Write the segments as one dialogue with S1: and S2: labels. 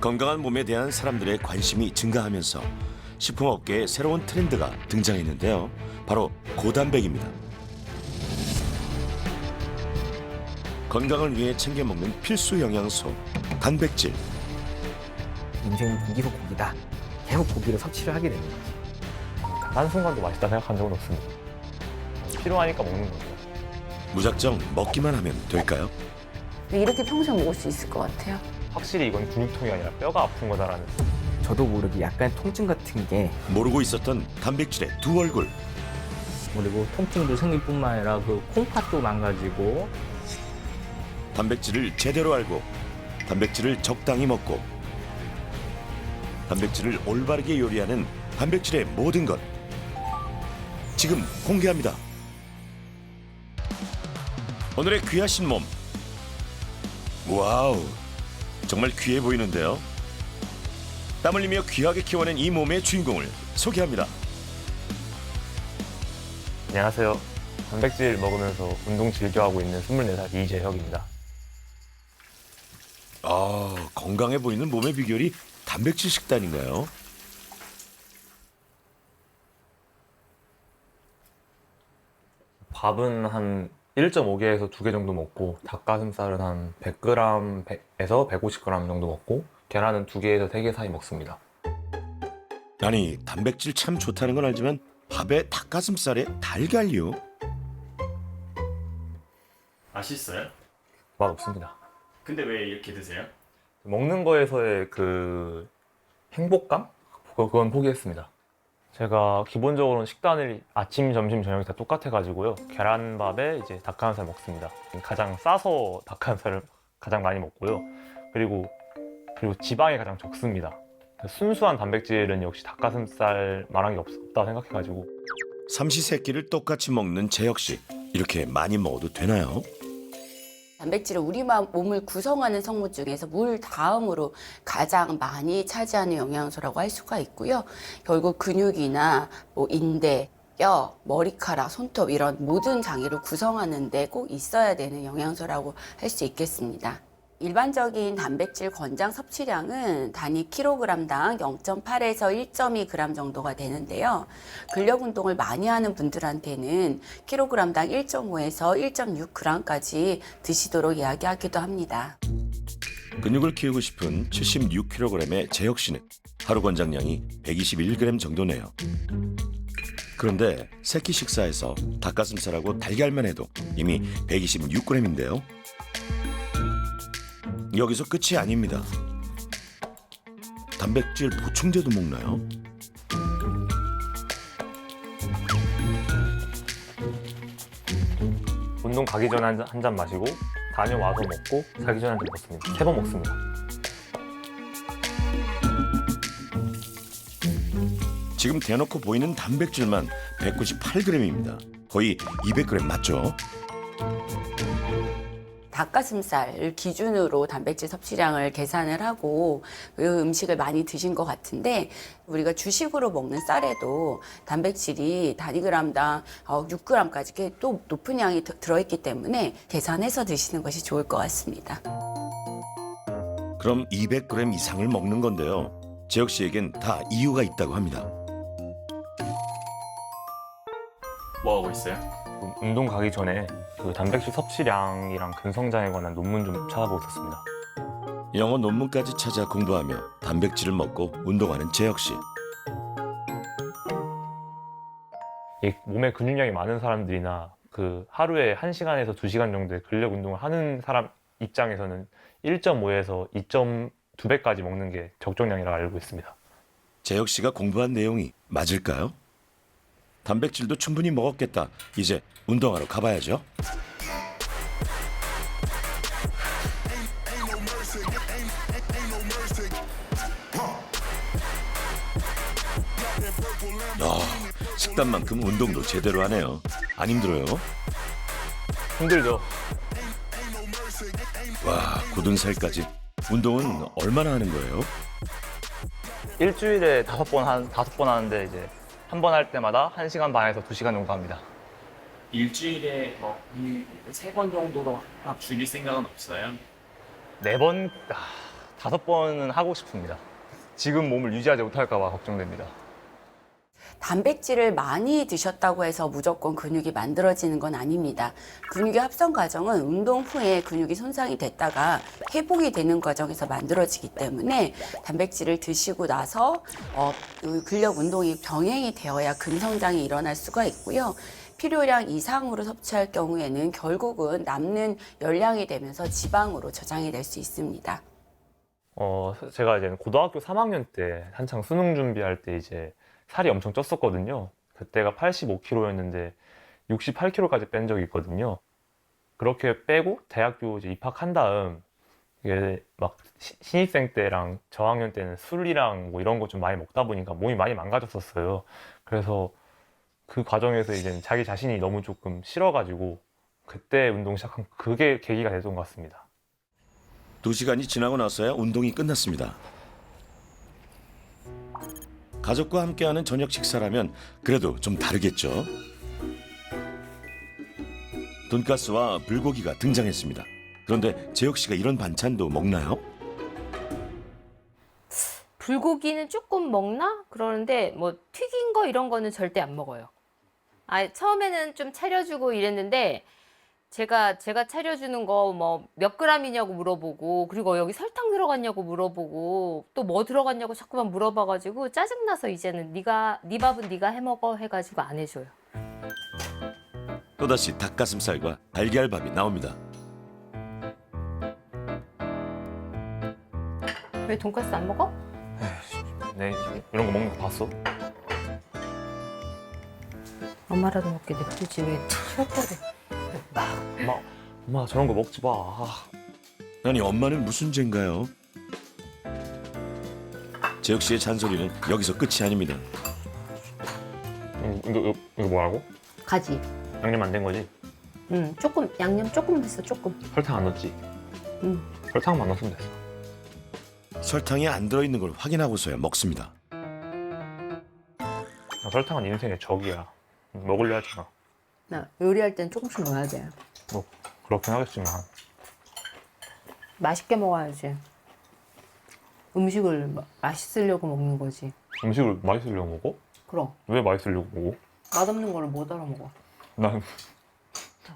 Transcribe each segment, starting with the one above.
S1: 건강한 몸에 대한 사람들의 관심이 증가하면서 식품업계에 새로운 트렌드가 등장했는데요. 바로 고단백입니다. 건강을 위해 챙겨 먹는 필수 영양소, 단백질.
S2: 인생은 고기로 고기다. 계속 고기를 섭취를 하게 되는 거죠.
S3: 한순간도 맛있다 생각한 적은 없습니다. 필요하니까 먹는 거죠.
S1: 무작정 먹기만 하면 될까요?
S4: 이렇게 평생 먹을 수 있을 것 같아요.
S3: 확실히 이건 근육통이 아니라 뼈가 아픈 거다라는.
S2: 저도 모르게 약간 통증 같은 게,
S1: 모르고 있었던 단백질의 두 얼굴.
S5: 그리고 통증도 생길 뿐만 아니라 그 콩팥도 망가지고
S1: 단백질을 제대로 알고 단백질을 적당히 먹고 단백질을 올바르게 요리하는 단백질의 모든 것 지금 공개합니다. 오늘의 귀하신 몸. 와우, 정말 귀해 보이는데요. 땀 흘리며 귀하게 키워낸 이 몸의 주인공을 소개합니다.
S3: 안녕하세요. 단백질 먹으면서 운동 즐겨하고 있는 24살 이재혁입니다.
S1: 아, 건강해 보이는 몸의 비결이 단백질 식단인가요?
S3: 밥은 한 1.5개에서 2개 정도 먹고, 닭가슴살은 한 100g에서 150g 정도 먹고, 계란은 2개에서 3개 사이 먹습니다.
S1: 아니, 단백질 참 좋다는 건 알지만 밥에 닭가슴살에 달걀요?
S6: 맛있어요?
S3: 맛 없습니다.
S6: 근데 왜 이렇게 드세요?
S3: 먹는 거에서의 그 행복감? 그건 포기했습니다. 제가 기본적으로는 식단을 아침, 점심, 저녁이 다 똑같아가지고요. 계란밥에 이제 닭가슴살 먹습니다. 가장 싸서 닭가슴살을 가장 많이 먹고요. 그리고 지방이 가장 적습니다. 순수한 단백질은 역시 닭가슴살만한 게 없다 생각해가지고.
S1: 삼시세끼를 똑같이 먹는 재혁 씨. 이렇게 많이 먹어도 되나요?
S4: 단백질은 우리 몸을 구성하는 성분 중에서 물 다음으로 가장 많이 차지하는 영양소라고 할 수가 있고요. 결국 근육이나 뭐 인대, 뼈, 머리카락, 손톱 이런 모든 장애를 구성하는 데 꼭 있어야 되는 영양소라고 할 수 있겠습니다. 일반적인 단백질 권장 섭취량은 단위 킬로그램당 0.8에서 1.2g 정도가 되는데요. 근력 운동을 많이 하는 분들한테는 킬로그램당 1.5에서 1.6g까지 드시도록 이야기하기도 합니다.
S1: 근육을 키우고 싶은 76kg의 재혁 씨는 하루 권장량이 121g 정도네요. 그런데 새끼 식사에서 닭가슴살하고 달걀만 해도 이미 126g인데요. 여기서 끝이 아닙니다. 단백질 보충제도 먹나요?
S3: 운동 가기 전에 한 잔 마시고, 다녀와서 먹고, 자기 전에 한 잔 먹습니다. 3번 먹습니다.
S1: 지금 대놓고 보이는 단백질만 198g입니다. 거의 200g 맞죠?
S4: 닭가슴살을 기준으로 단백질 섭취량을 계산을 하고 그 음식을 많이 드신 것 같은데, 우리가 주식으로 먹는 쌀에도 단백질이 단위그램당 6g까지 또 높은 양이 들어있기 때문에 계산해서 드시는 것이 좋을 것 같습니다.
S1: 그럼 200g 이상을 먹는 건데요. 재혁 씨에겐 다 이유가 있다고 합니다.
S6: 뭐 하고 있어요?
S3: 운동 가기 전에 그 단백질 섭취량이랑 근성장에 관한 논문 좀 찾아보고 있었습니다.
S1: 영어 논문까지 찾아 공부하며 단백질을 먹고 운동하는 재혁 씨.
S3: 이 몸에 근육량이 많은 사람들이나 그 하루에 1시간에서 2시간 정도의 근력 운동을 하는 사람 입장에서는 1.5에서 2.2배까지 먹는 게 적정량이라고 알고 있습니다.
S1: 재혁 씨가 공부한 내용이 맞을까요? 단백질도 충분히 먹었겠다. 이제 운동하러 가봐야죠. 식단만큼 운동도 제대로 하네요. 안 힘들어요?
S3: 힘들죠?
S1: 와, 굳은 살까지. 운동은 얼마나 하는 거예요?
S3: 일주일에 5번 하는데 이제 한 번 할 때마다 1시간 반에서 2시간 정도 합니다.
S6: 일주일에 뭐 3번 정도로 막 줄일 생각은 없어요?
S3: 4번, 5번은 하고 싶습니다. 지금 몸을 유지하지 못할까 봐 걱정됩니다.
S4: 단백질을 많이 드셨다고 해서 무조건 근육이 만들어지는 건 아닙니다. 근육의 합성 과정은 운동 후에 근육이 손상이 됐다가 회복이 되는 과정에서 만들어지기 때문에 단백질을 드시고 나서 근력 운동이 병행이 되어야 근성장이 일어날 수가 있고요. 필요량 이상으로 섭취할 경우에는 결국은 남는 열량이 되면서 지방으로 저장이 될 수 있습니다.
S3: 제가 이제 고등학교 3학년 때 한창 수능 준비할 때 이제 살이 엄청 쪘었거든요. 그때가 85kg였는데 68kg까지 뺀 적이 있거든요. 그렇게 빼고 대학교 이제 입학한 다음 이게 막 신입생 때랑 저학년 때는 술이랑 뭐 이런 거 좀 많이 먹다 보니까 몸이 많이 망가졌었어요. 그래서 그 과정에서 이제 자기 자신이 너무 조금 싫어가지고 그때 운동 시작한 그게 계기가 됐던 것 같습니다.
S1: 2시간이 지나고 나서야 운동이 끝났습니다. 가족과 함께하는 저녁 식사라면 그래도 좀 다르겠죠. 돈가스와 불고기가 등장했습니다. 그런데 재혁 씨가 이런 반찬도 먹나요?
S7: 불고기는 조금 먹나? 그러는데 뭐 튀긴 거 이런 거는 절대 안 먹어요. 처음에는 좀 차려주고 이랬는데 제가 차려주는 거 뭐 몇 그램이냐고 물어보고 그리고 여기 설탕 들어갔냐고 물어보고 또 뭐 들어갔냐고 자꾸만 물어봐가지고 짜증나서 이제는 네 밥은 네가 해먹어 해가지고 안 해줘요.
S1: 또다시 닭가슴살과 달걀밥이 나옵니다.
S7: 왜 돈까스 안 먹어?
S3: 네, 이런 거 먹는 거 봤어?
S7: 엄마라도 먹게 냅두지 왜 싫었거든.
S3: 엄마 저런 거 먹지 마.
S1: 아니 엄마는 무슨 죄인가요? 재혁 씨의 잔소리는 여기서 끝이 아닙니다.
S3: 이거 뭐라고?
S7: 가지.
S3: 양념 안 된 거지?
S7: 조금 양념 조금 했어 조금.
S3: 설탕 안 넣었지? 설탕만 넣었으면 됐어.
S1: 설탕이 안 들어있는 걸 확인하고서야 먹습니다.
S3: 설탕은 인생의 적이야. 먹으려 하잖아.
S7: 나 요리할 땐 조금씩 넣어야 돼.
S3: 뭐 그렇긴 하겠지만
S7: 맛있게 먹어야지. 음식을 맛있으려고 먹는 거지.
S3: 음식을 맛있으려고 먹어?
S7: 그럼
S3: 왜 맛있으려고 먹어?
S7: 맛없는 거를 못 알아 먹어.
S3: 난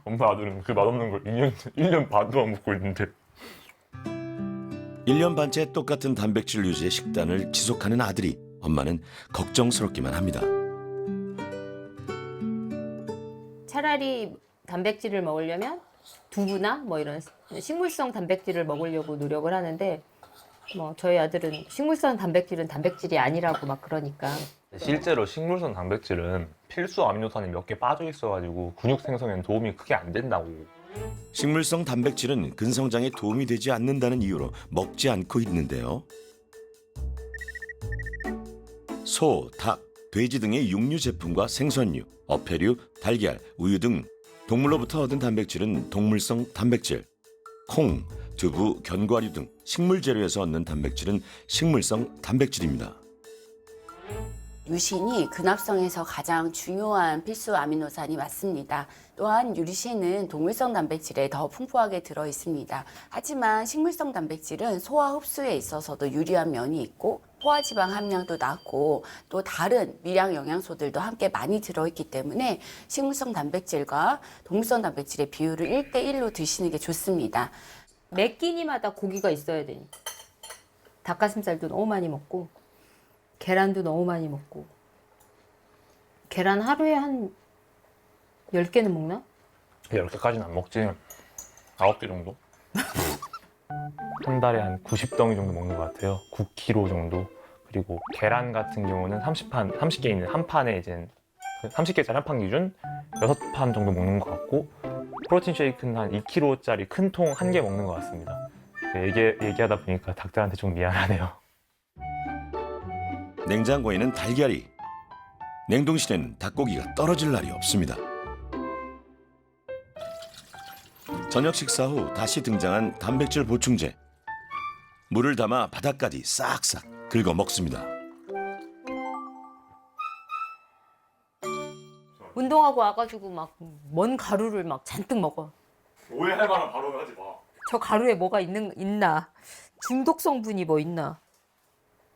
S3: 엄마 아들은 그 맛없는 걸 1년 반 동안 먹고 있는데
S1: 1년 반째 똑같은 단백질 유지의 식단을 지속하는 아들이 엄마는 걱정스럽기만 합니다.
S7: 차라리 단백질을 먹으려면 두부나 뭐 이런 식물성 단백질을 먹으려고 노력을 하는데 뭐 저희 아들은 식물성 단백질은 단백질이 아니라고 막 그러니까.
S3: 실제로 식물성 단백질은 필수 아미노산이 몇 개 빠져 있어가지고 근육 생성에는 도움이 크게 안 된다고.
S1: 식물성 단백질은 근성장에 도움이 되지 않는다는 이유로 먹지 않고 있는데요. 소, 닭, 돼지 등의 육류 제품과 생선류, 어패류, 달걀, 우유 등 동물로부터 얻은 단백질은 동물성 단백질, 콩, 두부, 견과류 등 식물 재료에서 얻는 단백질은 식물성 단백질입니다.
S4: 유신이 근합성에서 가장 중요한 필수 아미노산이 맞습니다. 또한 유리신은 동물성 단백질에 더 풍부하게 들어 있습니다. 하지만 식물성 단백질은 소화 흡수에 있어서도 유리한 면이 있고 포화지방 함량도 낮고 또 다른 미량 영양소들도 함께 많이 들어있기 때문에 식물성 단백질과 동물성 단백질의 비율을 1대1로 드시는 게 좋습니다.
S7: 매 끼니마다 고기가 있어야 되니까. 닭가슴살도 너무 많이 먹고 계란도 너무 많이 먹고. 계란 하루에 한 10개는 먹나?
S3: 10개까지는 안 먹지. 9개 정도? 한 달에 한 90덩이 정도 먹는 것 같아요. 9kg 정도. 그리고 계란 같은 경우는 30개 있는 한 판에 이제 30개짜리 한 판 기준 6판 정도 먹는 것 같고 프로틴 쉐이크는 한 2kg짜리 큰 통 1개 먹는 것 같습니다. 얘기하다 보니까 닭들한테 좀 미안하네요.
S1: 냉장고에는 달걀이, 냉동실에는 닭고기가 떨어질 날이 없습니다. 저녁 식사 후 다시 등장한 단백질 보충제. 물을 담아 바닥까지 싹싹 긁어 먹습니다.
S7: 운동하고 와가지고 막 먼 가루를 막 잔뜩 먹어.
S3: 오해할 만한 발언을 하지 마.
S7: 저 가루에 뭐가 있나? 중독 성분이 뭐 있나?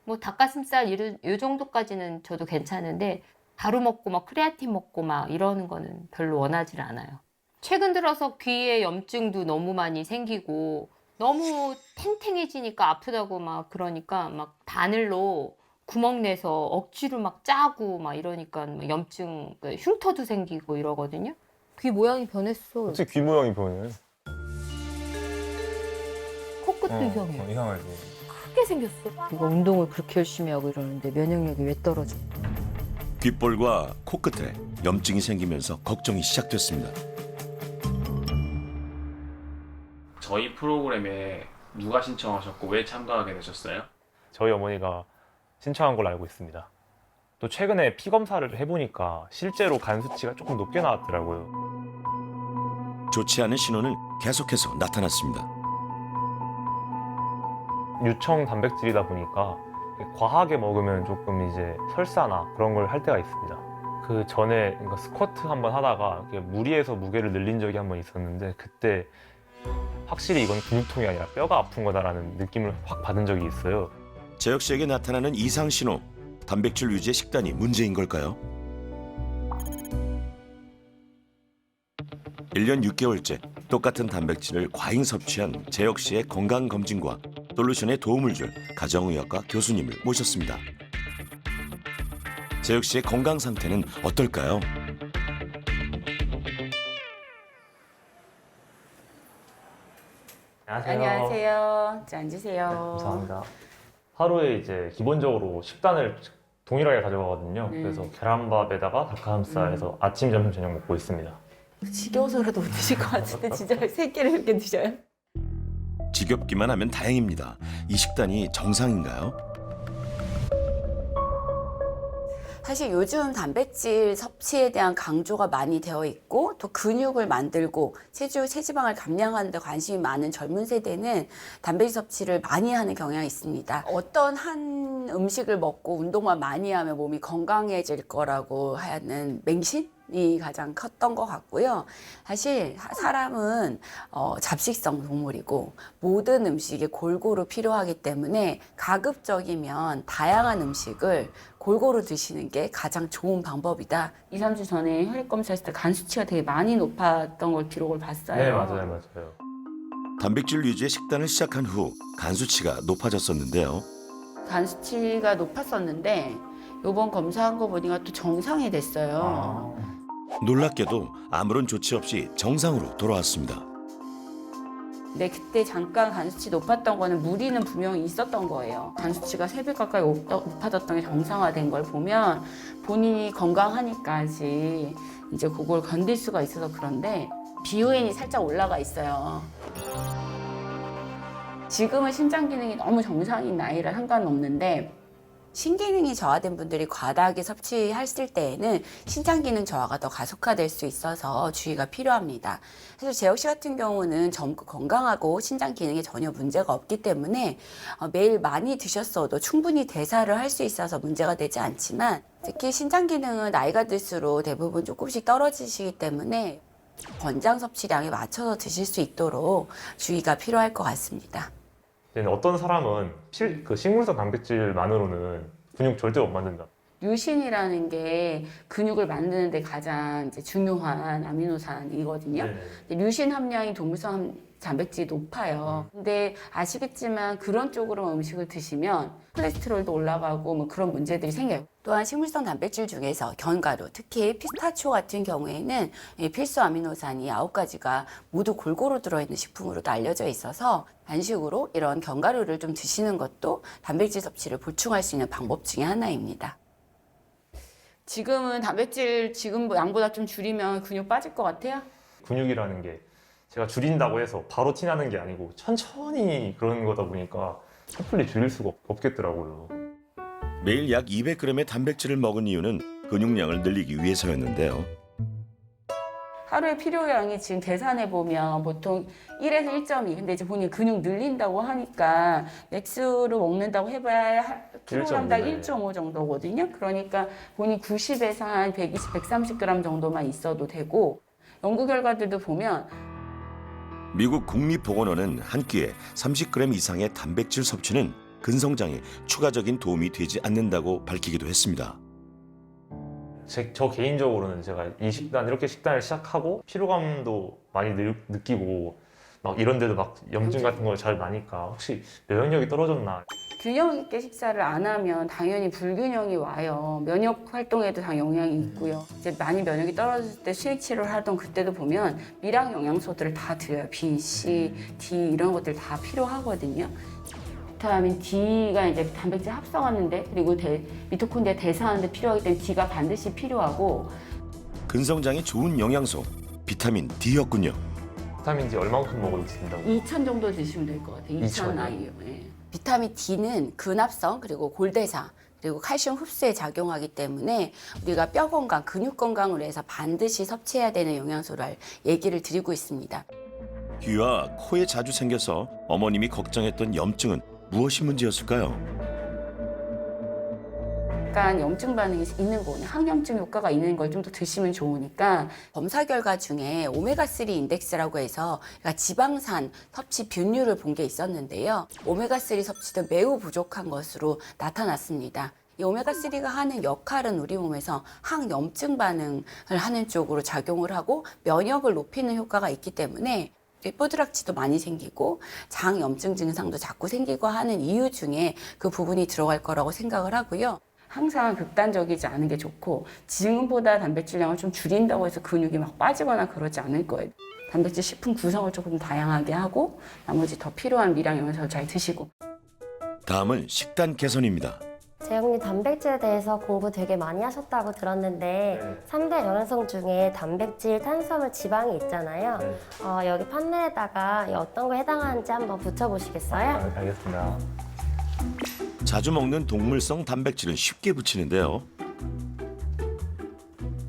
S7: 뭐 닭가슴살 이 정도까지는 저도 괜찮은데 바로 먹고 막 크레아틴 먹고 막 이러는 거는 별로 원하지 않아요. 최근 들어서 귀에 염증도 너무 많이 생기고 너무 탱탱해지니까 아프다고 막 그러니까 막 바늘로 구멍 내서 억지로 막 짜고 막 이러니까 막 염증, 흉터도 생기고 이러거든요. 귀 모양이 변했어.
S3: 어떻게 귀 모양이 변해?
S7: 코끝도 이상해.
S3: 이상하지.
S7: 크게 생겼어. 누가 운동을 그렇게 열심히 하고 이러는데 면역력이 왜 떨어져?
S1: 귓볼과 코끝에 염증이 생기면서 걱정이 시작됐습니다.
S6: 저희 프로그램에 누가 신청하셨고 왜 참가하게 되셨어요?
S3: 저희 어머니가 신청한 걸로 알고 있습니다. 또 최근에 피 검사를 해보니까 실제로 간 수치가 조금 높게 나왔더라고요.
S1: 좋지 않은 신호는 계속해서 나타났습니다.
S3: 유청 단백질이다 보니까 과하게 먹으면 조금 이제 설사나 그런 걸 할 때가 있습니다. 그 전에 그러니까 스쿼트 한번 하다가 이렇게 무리해서 무게를 늘린 적이 한번 있었는데 그때 확실히 이건 근육통이 아니라 뼈가 아픈 거다라는 느낌을 확 받은 적이 있어요.
S1: 재혁 씨에게 나타나는 이상 신호, 단백질 위주의 식단이 문제인 걸까요? 1년 6개월째 똑같은 단백질을 과잉 섭취한 재혁 씨의 건강 검진과 솔루션에 도움을 줄 가정의학과 교수님을 모셨습니다. 재혁 씨의 건강 상태는 어떨까요?
S4: 안녕하세요. 자, 앉으세요.
S3: 네, 감사합니다. 하루에 이제 기본적으로 식단을 동일하게 가져가거든요. 그래서 계란밥에다가 닭가슴살 해서 아침, 점심, 저녁 먹고 있습니다.
S4: 지겨워서라도 못 드실 것 같은데 진짜 세 끼를 이렇게 드셔요?
S1: 지겹기만 하면 다행입니다. 이 식단이 정상인가요?
S4: 사실 요즘 단백질 섭취에 대한 강조가 많이 되어 있고 또 근육을 만들고 체지방을 감량하는 데 관심이 많은 젊은 세대는 단백질 섭취를 많이 하는 경향이 있습니다. 어떤 한 음식을 먹고 운동만 많이 하면 몸이 건강해질 거라고 하는 맹신이 가장 컸던 것 같고요. 사실 사람은 잡식성 동물이고 모든 음식이 골고루 필요하기 때문에 가급적이면 다양한 음식을 골고루 드시는 게 가장 좋은 방법이다. 2, 3주 전에 혈액 검사했을 때 간 수치가 되게 많이 높았던 걸 기록을 봤어요.
S3: 네, 맞아요.
S1: 단백질 위주의 식단을 시작한 후 간 수치가 높아졌었는데요.
S4: 간 수치가 높았었는데 이번 검사한 거 보니까 또 정상이 됐어요.
S1: 놀랍게도 아무런 조치 없이 정상으로 돌아왔습니다.
S4: 근데 그때 잠깐 간 수치 높았던 거는 무리는 분명히 있었던 거예요. 간 수치가 3배 가까이 높아졌던 게 정상화된 걸 보면 본인이 건강하니까지 이제 그걸 견딜 수가 있어서 그런데 BUN이 살짝 올라가 있어요. 지금은 심장 기능이 너무 정상인 나이라 상관없는데 신기능이 저하된 분들이 과다하게 섭취했을 때에는 신장 기능 저하가 더 가속화될 수 있어서 주의가 필요합니다. 사실 재혁 씨 같은 경우는 젊고 건강하고 신장 기능에 전혀 문제가 없기 때문에 매일 많이 드셨어도 충분히 대사를 할 수 있어서 문제가 되지 않지만 특히 신장 기능은 나이가 들수록 대부분 조금씩 떨어지시기 때문에 권장 섭취량에 맞춰서 드실 수 있도록 주의가 필요할 것 같습니다.
S3: 어떤 사람은 식물성 단백질만으로는 근육 절대 못 만든다.
S4: 류신이라는 게 근육을 만드는 데 가장 이제 중요한 아미노산이거든요. 근데 류신 함량이 동물성 단백질이 높아요. 근데 아시겠지만 그런 쪽으로 음식을 드시면 콜레스테롤도 올라가고 뭐 그런 문제들이 생겨요. 또한 식물성 단백질 중에서 견과류, 특히 피스타치오 같은 경우에는 필수 아미노산이 9가지가 모두 골고루 들어있는 식품으로도 알려져 있어서 간식으로 이런 견과류를 좀 드시는 것도 단백질 섭취를 보충할 수 있는 방법 중에 하나입니다. 지금은 단백질 지금 양보다 좀 줄이면 근육 빠질 것 같아요?
S3: 근육이라는 게 제가 줄인다고 해서 바로 티나는 게 아니고 천천히 그러는 거다 보니까 섣불리 줄일 수가 없겠더라고요.
S1: 매일 약 200g의 단백질을 먹은 이유는 근육량을 늘리기 위해서였는데요.
S4: 하루에 필요량이 지금 계산해 보면 보통 1에서 1.2. 근데 이제 본인이 근육 늘린다고 하니까 맥스로 먹는다고 해봐야 킬로그램당 1.5 정도거든요. 그러니까 본인 90에서 한 120, 130g 정도만 있어도 되고 연구 결과들도 보면
S1: 미국 국립보건원은 한 끼에 30g 이상의 단백질 섭취는 근성장에 추가적인 도움이 되지 않는다고 밝히기도 했습니다.
S3: 저 개인적으로는 제가 이렇게 식단을 시작하고 피로감도 많이 느끼고 막 이런 데도 막 염증 같은 걸 잘 나니까 혹시 면역력이 떨어졌나.
S4: 균형 있게 식사를 안 하면 당연히 불균형이 와요. 면역 활동에도 다 영향이 있고요. 이제 많이 면역이 떨어졌을 때 수액 치료를 하던 그때도 보면 미량 영양소들을 다 드려요. B, C, D 이런 것들 다 필요하거든요. 비타민 D가 이제 단백질 합성하는데 그리고 미토콘드리아 대사하는데 필요하기 때문에 D가 반드시 필요하고
S1: 근성장에 좋은 영양소 비타민 D였군요.
S3: 비타민 D 얼마만큼 먹어도 된다고?
S4: 2,000 정도 드시면 될 것 같아요. 2,000 아이요. 예. 비타민 D는 근합성 그리고 골대사 그리고 칼슘 흡수에 작용하기 때문에 우리가 뼈 건강, 근육 건강을 위해서 반드시 섭취해야 되는 영양소를 얘기를 드리고 있습니다.
S1: 귀와 코에 자주 생겨서 어머님이 걱정했던 염증은 무엇이 문제였을까요?
S4: 약간 염증 반응이 있는 거는 항염증 효과가 있는 걸 좀 더 드시면 좋으니까 검사 결과 중에 오메가3 인덱스라고 해서 그러니까 지방산 섭취 비율을 본 게 있었는데요. 오메가3 섭취도 매우 부족한 것으로 나타났습니다. 이 오메가3가 하는 역할은 우리 몸에서 항염증 반응을 하는 쪽으로 작용을 하고 면역을 높이는 효과가 있기 때문에 뼈드락지도 많이 생기고 장 염증 증상도 자꾸 생기고 하는 이유 중에 그 부분이 들어갈 거라고 생각을 하고요. 항상 극단적이지 않은 게 좋고 지금보다 단백질량을 좀 줄인다고 해서 근육이 막 빠지거나 그러지 않을 거예요. 단백질 식품 구성을 조금 다양하게 하고 나머지 더 필요한 미량 영양소를 잘 드시고.
S1: 다음은 식단 개선입니다.
S8: 재영님 단백질에 대해서 공부 되게 많이 하셨다고 들었는데 3대 영양성 중에 단백질, 탄수화물, 지방이 있잖아요. 여기 판넬에다가 어떤 거 해당하는지 한번 붙여보시겠어요?
S3: 알겠습니다.
S1: 자주 먹는 동물성 단백질은 쉽게 붙이는데요.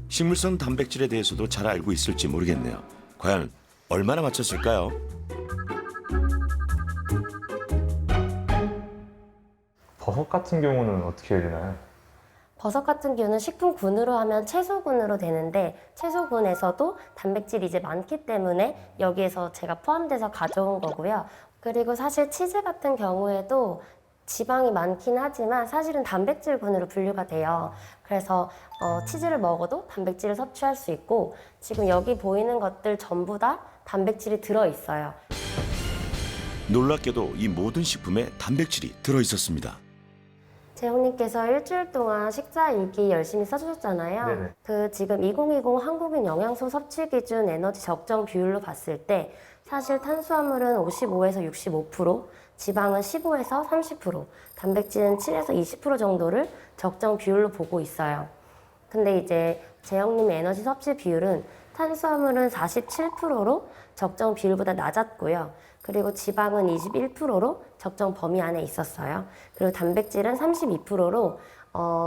S1: 식물성 단백질에 대해서도 잘 알고 있을지 모르겠네요. 과연 얼마나 맞췄을까요?
S3: 버섯 같은 경우는 어떻게 해야 되나요?
S8: 버섯 같은 경우는 식품군으로 하면 채소군으로 되는데 채소군에서도 단백질이 이제 많기 때문에 여기에서 제가 포함돼서 가져온 거고요. 그리고 사실 치즈 같은 경우에도 지방이 많긴 하지만 사실은 단백질군으로 분류가 돼요. 그래서 치즈를 먹어도 단백질을 섭취할 수 있고 지금 여기 보이는 것들 전부 다 단백질이 들어있어요.
S1: 놀랍게도 이 모든 식품에 단백질이 들어있었습니다.
S8: 재홍님께서 일주일 동안 식사 일기 열심히 써주셨잖아요.
S3: 네네.
S8: 그 지금 2020 한국인 영양소 섭취 기준 에너지 적정 비율로 봤을 때 사실 탄수화물은 55에서 65%, 지방은 15에서 30%, 단백질은 7에서 20% 정도를 적정 비율로 보고 있어요. 근데 이제 재영님의 에너지 섭취 비율은 탄수화물은 47%로 적정 비율보다 낮았고요. 그리고 지방은 21%로 적정 범위 안에 있었어요. 그리고 단백질은 32%로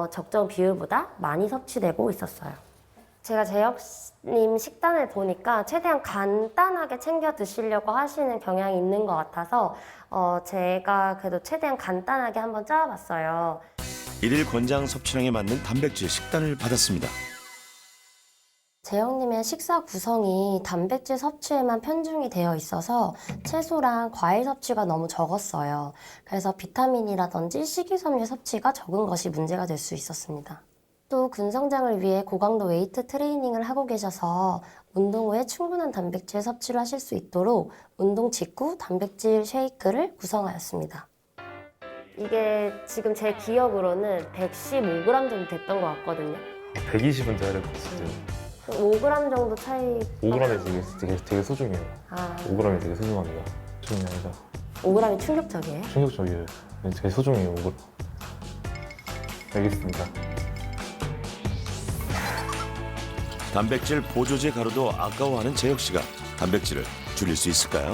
S8: 적정 비율보다 많이 섭취되고 있었어요. 제가 재혁님 식단을 보니까 최대한 간단하게 챙겨 드시려고 하시는 경향이 있는 것 같아서 제가 그래도 최대한 간단하게 한번 짜봤어요.
S1: 일일 권장 섭취량에 맞는 단백질 식단을 받았습니다.
S8: 재영님의 식사 구성이 단백질 섭취에만 편중이 되어 있어서 채소랑 과일 섭취가 너무 적었어요. 그래서 비타민이라든지 식이섬유 섭취가 적은 것이 문제가 될 수 있었습니다. 또 근성장을 위해 고강도 웨이트 트레이닝을 하고 계셔서 운동 후에 충분한 단백질 섭취를 하실 수 있도록 운동 직후 단백질 쉐이크를 구성하였습니다. 이게 지금 제 기억으로는 115g 정도 됐던 것 같거든요.
S3: 120은 돼야 될 것 같아요.
S8: 5g 정도 차이.
S3: 5g이 되게 소중해요. 5g이 되게 소중합니다. 소중합니다.
S8: 5g이 충격적이에요?
S3: 충격적이에요. 되게 소중해요. 5g. 알겠습니다.
S1: 단백질 보조제 가루도 아까워하는 재혁 씨가 단백질을 줄일 수 있을까요?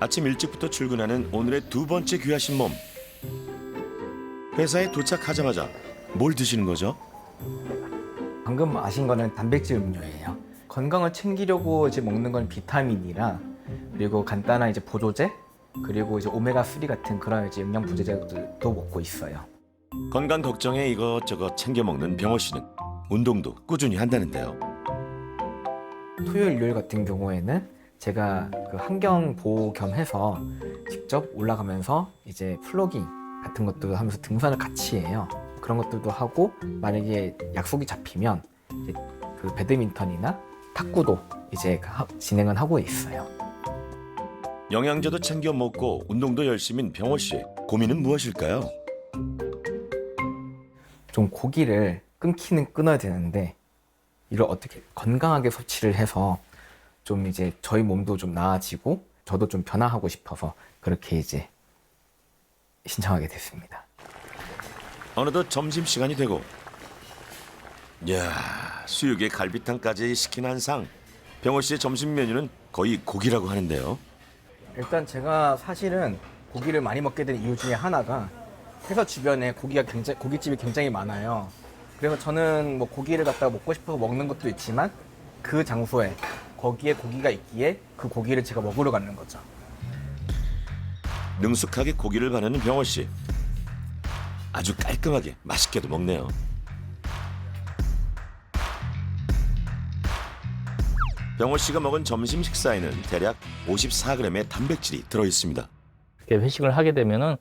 S1: 아침 일찍부터 출근하는 오늘의 두 번째 귀하신 몸. 회사에 도착하자마자 뭘 드시는 거죠?
S2: 방금 마신 거는 단백질 음료예요. 건강을 챙기려고 이제 먹는 건 비타민이랑 그리고 간단한 이제 보조제 그리고 이제 오메가3 같은 그런 이제 영양 부재제들도 먹고 있어요.
S1: 건강 걱정에 이것저것 챙겨 먹는 병호 씨는 운동도 꾸준히 한다는데요.
S2: 토요일, 일요일 같은 경우에는 제가 그 환경 보호 겸 해서 직접 올라가면서 이제 플로깅 같은 것도 하면서 등산을 같이 해요. 그런 것들도 하고 만약에 약속이 잡히면 이제 그 배드민턴이나 탁구도 이제 진행은 하고 있어요.
S1: 영양제도 챙겨 먹고 운동도 열심인 병호 씨. 고민은 무엇일까요?
S2: 좀 고기를 끊어야 되는데 이를 어떻게 건강하게 섭취를 해서 좀 이제 저희 몸도 좀 나아지고 저도 좀 변화하고 싶어서 그렇게 이제 신청하게 됐습니다.
S1: 어느덧 점심시간이 되고 이야 수육에 갈비탕까지 시킨 한상. 병호 씨의 점심 메뉴는 거의 고기라고 하는데요.
S2: 일단 제가 사실은 고기를 많이 먹게 된 이유 중에 하나가 회사 주변에 고깃집이 굉장히 많아요. 그래서 저는 뭐 고기를 갖다가 먹고 싶어서 먹는 것도 있지만 그 장소에 거기에 고기가 있기에 그 고기를 제가 먹으러 가는 거죠.
S1: 능숙하게 고기를 바르는 병호 씨. 아주 깔끔하게 맛있게도 먹네요. 병호 씨가 먹은 점심 식사에는 대략 54g의 단백질이 들어 있습니다.
S5: 이렇게 회식을 하게 되면은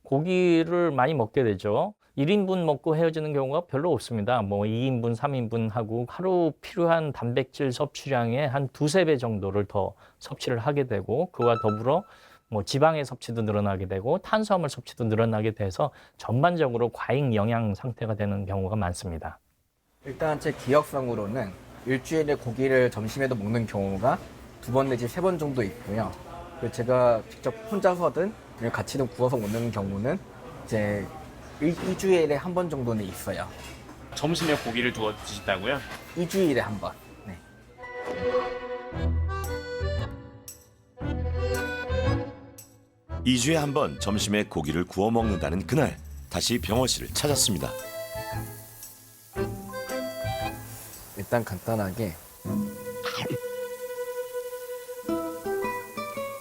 S5: 고기를 많이 먹게 되죠. 1인분 먹고 헤어지는 경우가 별로 없습니다. 뭐 2인분, 3인분 하고 하루 필요한 단백질 섭취량의 한 2~3배 정도를 더 섭취를 하게 되고 그와 더불어 뭐 지방의 섭취도 늘어나게 되고 탄수화물 섭취도 늘어나게 돼서 전반적으로 과잉 영양 상태가 되는 경우가 많습니다.
S2: 일단 제 기억상으로는 일주일에 고기를 점심에도 먹는 경우가 2번 내지 3번 정도 있고요. 그리고 제가 직접 혼자서든 아니면 같이든 구워서 먹는 경우는 이제 일주일에 한 번 정도는 있어요.
S6: 점심에 고기를 두어 드신다고요?
S2: 일주일에 한 번. 네.
S1: 이주에 한 번 점심에 고기를 구워 먹는다는 그날 다시 병호 씨를 찾았습니다.
S2: 일단 간단하게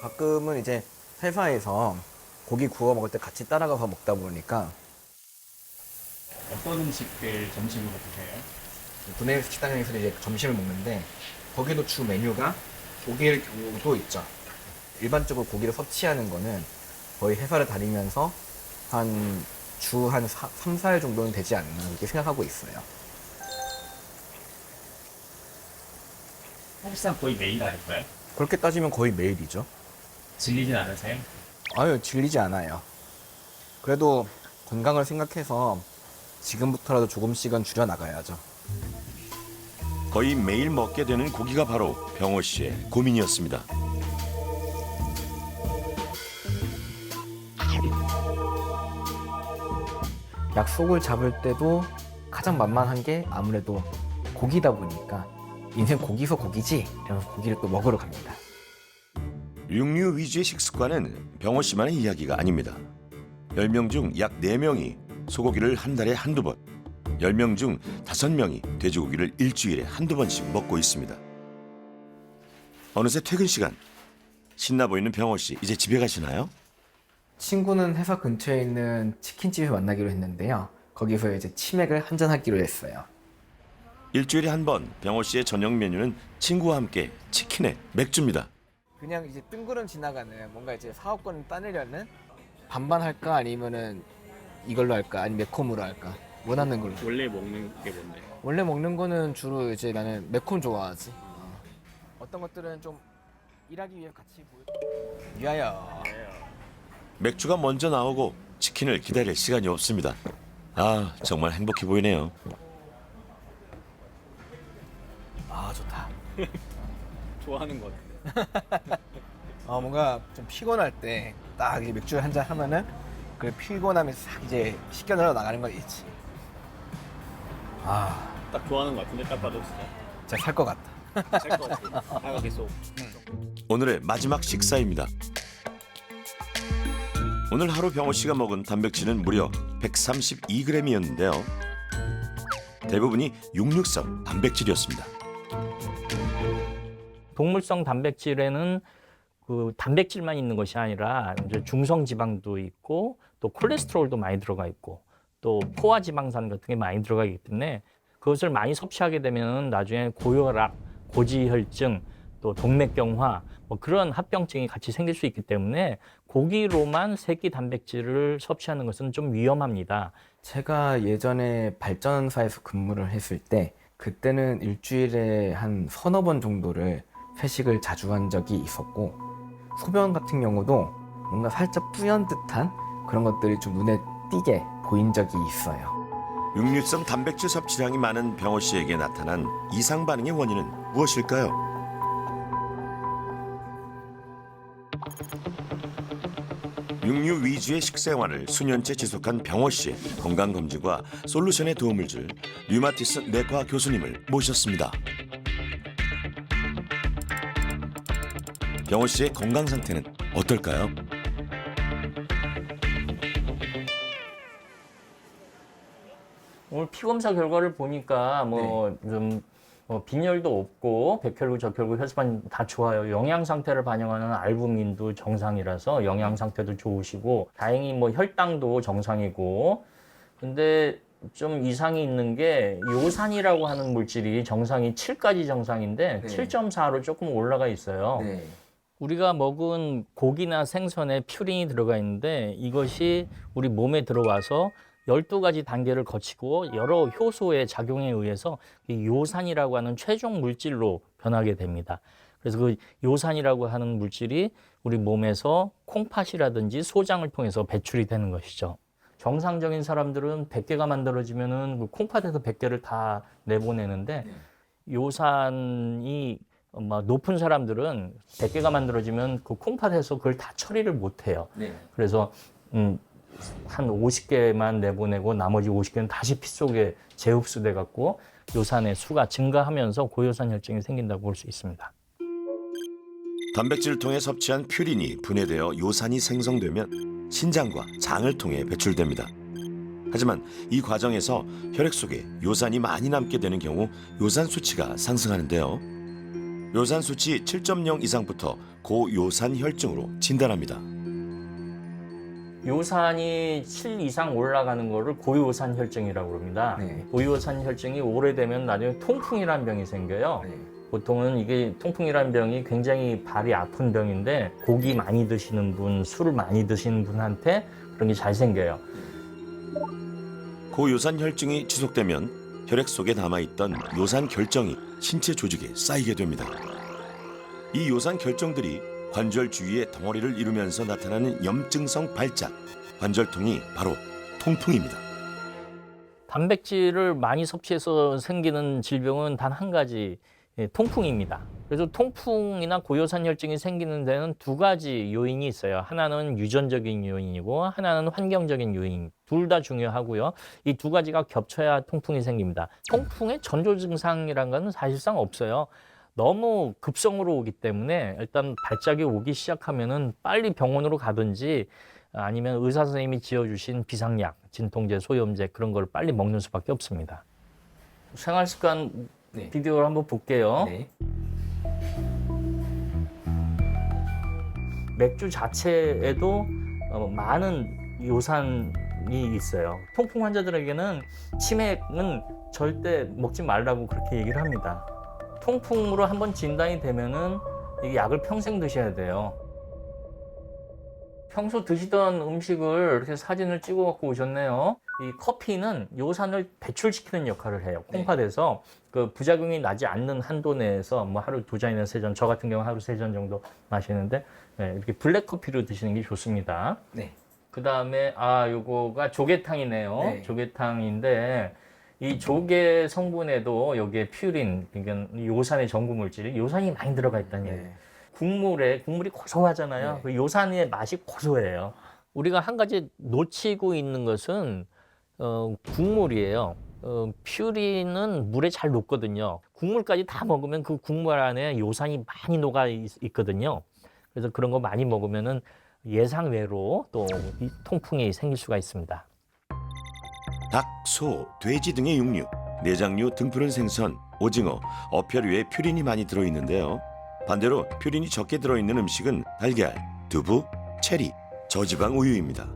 S2: 가끔은 이제 회사에서 고기 구워 먹을 때 같이 따라가서 먹다 보니까
S6: 어떤 음식들 점심으로 드세요?
S2: 분해 식당에서 이제 점심을 먹는데 거기도 주 메뉴가 고기일 경우도 있죠. 일반적으로 고기를 섭취하는 거는 거의 회사를 다니면서 주 한 3~4일 정도는 되지 않나 그렇게 생각하고 있어요.
S6: 사실상 거의 매일 아닐까요?
S2: 그렇게 따지면 거의 매일이죠.
S6: 질리진 않으세요?
S2: 아유, 질리지 않아요. 그래도 건강을 생각해서 지금부터라도 조금씩은 줄여나가야죠.
S1: 거의 매일 먹게 되는 고기가 바로 병호 씨의 고민이었습니다.
S2: 약속을 잡을 때도 가장 만만한 게 아무래도 고기다 보니까 인생 고기서 고기지 이러면서 고기를 또 먹으러 갑니다.
S1: 육류 위주의 식습관은 병호 씨만의 이야기가 아닙니다. 10명 중 약 4명이 소고기를 한 달에 한두 번, 10명 중 5명이 돼지고기를 일주일에 한두 번씩 먹고 있습니다. 어느새 퇴근 시간. 신나 보이는 병호 씨, 이제 집에 가시나요?
S2: 친구는 회사 근처에 있는 치킨집에 만나기로 했는데요. 거기서 이제 치맥을 한잔 하기로 했어요.
S1: 일주일에 한 번 병호 씨의 저녁 메뉴는 친구와 함께 치킨에 맥주입니다.
S2: 그냥 이제 뜬구름 지나가는 뭔가 이제 사업권을 따내려는 반반 할까 아니면은 이걸로 할까 아니면 매콤으로 할까 원하는 걸로.
S6: 원래 먹는 게 뭔데?
S2: 원래 먹는 거는 주로 이제 나는 매콤 좋아하지. 어떤 것들은 좀 일하기 위해 같이 위하여.
S1: 맥주가 먼저 나오고 치킨을 기다릴 시간이 없습니다. 아, 정말 행복해 보이네요.
S2: 아 좋다.
S6: 좋아하는 것 같은데.
S2: 뭔가 좀 피곤할 때 딱 맥주 한 잔 하면은 그 피곤함이 싹 이제 씻겨내려 나가는 거 있지.
S6: 딱 좋아하는 것 같은데 딱 봐도
S2: 진짜 살 것 같다.
S6: 살것 같아. 다가 계속.
S1: 오늘의 마지막 식사입니다. 오늘 하루 병호 씨가 먹은 단백질은 무려 132g이었는데요. 대부분이 육류성 단백질이었습니다.
S5: 동물성 단백질에는 그 단백질만 있는 것이 아니라 이제 중성 지방도 있고 또 콜레스테롤도 많이 들어가 있고 또 포화 지방산 같은 게 많이 들어가기 때문에 그것을 많이 섭취하게 되면 나중에 고혈압 고지혈증, 또 동맥경화 뭐 그런 합병증이 같이 생길 수 있기 때문에 고기로만 새끼 단백질을 섭취하는 것은 좀 위험합니다.
S2: 제가 예전에 발전사에서 근무를 했을 때 그때는 일주일에 한 서너 번 정도를 회식을 자주 한 적이 있었고 소변 같은 경우도 뭔가 살짝 뿌연 듯한 그런 것들이 좀 눈에 띄게 보인 적이 있어요.
S1: 육류성 단백질 섭취량이 많은 병호 씨에게 나타난 이상 반응의 원인은 무엇일까요? 육류 위주의 식생활을 수년째 지속한 병호 씨 건강 검진과 솔루션에 도움을 줄 류마티스 내과 교수님을 모셨습니다. 병호 씨의 건강 상태는 어떨까요?
S5: 오늘 피검사 결과를 보니까 빈혈도 없고 백혈구, 적혈구, 혈소판 다 좋아요. 영양 상태를 반영하는 알부민도 정상이라서 영양 상태도 좋으시고 다행히 뭐 혈당도 정상이고 근데 좀 이상이 있는 게 요산이라고 하는 물질이 정상이 7까지 정상인데
S2: 네.
S5: 7.4로 조금 올라가 있어요.
S2: 네.
S5: 우리가 먹은 고기나 생선에 퓨린이 들어가 있는데 이것이 우리 몸에 들어와서 12가지 단계를 거치고 여러 효소의 작용에 의해서 이 요산이라고 하는 최종 물질로 변하게 됩니다. 그래서 그 요산이라고 하는 물질이 우리 몸에서 콩팥이라든지 소장을 통해서 배출이 되는 것이죠. 정상적인 사람들은 100개가 만들어지면은 그 콩팥에서 100개를 다 내보내는데 요산이 높은 사람들은 100개가 만들어지면 그 콩팥에서 그걸 다 처리를 못 해요. 그래서 한 50개만 내보내고 나머지 50개는 다시 피 속에 재흡수돼 갖고 요산의 수가 증가하면서 고요산 혈증이 생긴다고 볼 수 있습니다.
S1: 단백질을 통해 섭취한 퓨린이 분해되어 요산이 생성되면 신장과 장을 통해 배출됩니다. 하지만 이 과정에서 혈액 속에 요산이 많이 남게 되는 경우 요산 수치가 상승하는데요. 요산 수치 7.0 이상부터 고요산 혈증으로 진단합니다.
S5: 요산이 7 이상 올라가는 거를 고요산 혈증이라고 합니다.
S2: 네.
S5: 고요산 혈증이 오래되면 나중에 통풍이라는 병이 생겨요. 보통은 이게 통풍이라는 병이 굉장히 발이 아픈 병인데 고기 많이 드시는 분, 술을 많이 드시는 분한테 그런 게 잘 생겨요.
S1: 고요산 혈증이 지속되면 혈액 속에 남아있던 요산 결정이 신체 조직에 쌓이게 됩니다. 이 요산 결정들이 관절 주위의 덩어리를 이루면서 나타나는 염증성 발작, 관절통이 바로 통풍입니다.
S5: 단백질을 많이 섭취해서 생기는 질병은 단 한 가지, 통풍입니다. 그래서 통풍이나 고요산 혈증이 생기는 데는 두 가지 요인이 있어요. 하나는 유전적인 요인이고 하나는 환경적인 요인. 둘 다 중요하고요. 이 두 가지가 겹쳐야 통풍이 생깁니다. 통풍의 전조 증상이라는 건 사실상 없어요. 너무 급성으로 오기 때문에 일단 발작이 오기 시작하면은 빨리 병원으로 가든지 아니면 의사 선생님이 지어주신 비상약, 진통제, 소염제 그런 걸 빨리 먹는 수밖에 없습니다. 생활 습관 비디오를 한번 볼게요.
S2: 네.
S5: 맥주 자체에도 많은 요산이 있어요. 통풍 환자들에게는 치맥은 절대 먹지 말라고 그렇게 얘기를 합니다. 통풍으로 한번 진단이 되면은 이 약을 평생 드셔야 돼요. 평소 드시던 음식을 이렇게 사진을 찍어 갖고 오셨네요. 이 커피는 요산을 배출시키는 역할을 해요. 콩팥에서 그 부작용이 나지 않는 한도 내에서 뭐 하루 2잔이나 3잔, 저 같은 경우 하루 3잔 정도 마시는데 이렇게 블랙 커피로 드시는 게 좋습니다.
S2: 네.
S5: 그 다음에 요거가 조개탕이네요.
S2: 네.
S5: 조개탕인데 이 조개 성분에도 여기에 퓨린, 그러니까 요산의 전구 물질, 요산이 많이 들어가 있다는 얘기예요. 국물이 고소하잖아요.
S2: 네.
S5: 그 요산의 맛이 고소해요. 우리가 한 가지 놓치고 있는 것은 국물이에요. 퓨린은 물에 잘 녹거든요. 국물까지 다 먹으면 그 국물 안에 요산이 많이 녹아 있거든요. 그래서 그런 거 많이 먹으면은 예상외로 또 이 통풍이 생길 수가 있습니다.
S1: 닭, 소, 돼지 등의 육류, 내장류, 등푸른 생선, 오징어, 어패류에 퓨린이 많이 들어있는데요. 반대로 퓨린이 적게 들어있는 음식은 달걀, 두부, 체리, 저지방 우유입니다.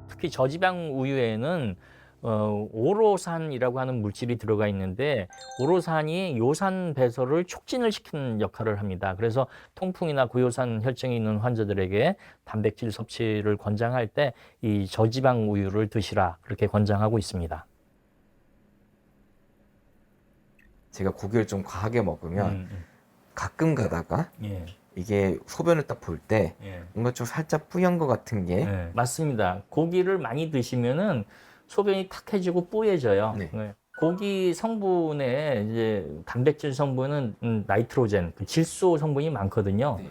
S5: 특히 저지방 우유에는 오로산이라고 하는 물질이 들어가 있는데 오로산이 요산 배설을 촉진을 시키는 역할을 합니다. 그래서 통풍이나 고요산 혈증이 있는 환자들에게 단백질 섭취를 권장할 때 이 저지방 우유를 드시라 그렇게 권장하고 있습니다.
S2: 제가 고기를 좀 과하게 먹으면 가끔 가다가
S5: 예.
S2: 이게 소변을 딱 볼 때
S5: 예.
S2: 뭔가 좀 살짝 뿌연 것 같은 게
S5: 네, 맞습니다. 고기를 많이 드시면은 소변이 탁해지고 뽀얘져요.
S2: 네.
S5: 네. 고기 성분에 이제 단백질 성분은 나이트로젠, 그 질소 성분이 많거든요.
S2: 네.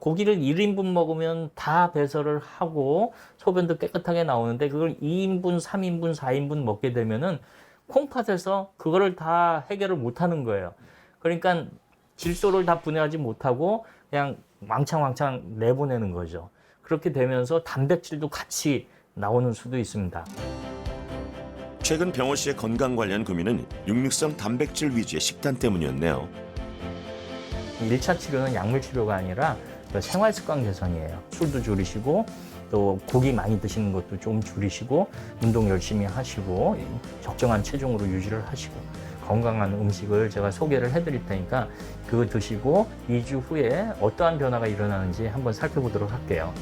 S5: 고기를 1인분 먹으면 다 배설을 하고 소변도 깨끗하게 나오는데 그걸 2인분, 3인분, 4인분 먹게 되면은 콩팥에서 그거를 다 해결을 못 하는 거예요. 그러니까 질소를 다 분해하지 못하고 그냥 왕창 내보내는 거죠. 그렇게 되면서 단백질도 같이 나오는 수도 있습니다.
S1: 최근 병호 씨의 건강 관련 고민은 육류성 단백질 위주의 식단 때문이었네요.
S5: 1차 치료는 약물 치료가 아니라 생활 습관 개선이에요. 술도 줄이시고 또 고기 많이 드시는 것도 좀 줄이시고 운동 열심히 하시고 적정한 체중으로 유지를 하시고 건강한 음식을 제가 소개를 해드릴 테니까 그거 드시고 2주 후에 어떠한 변화가 일어나는지 한번 살펴보도록 할게요.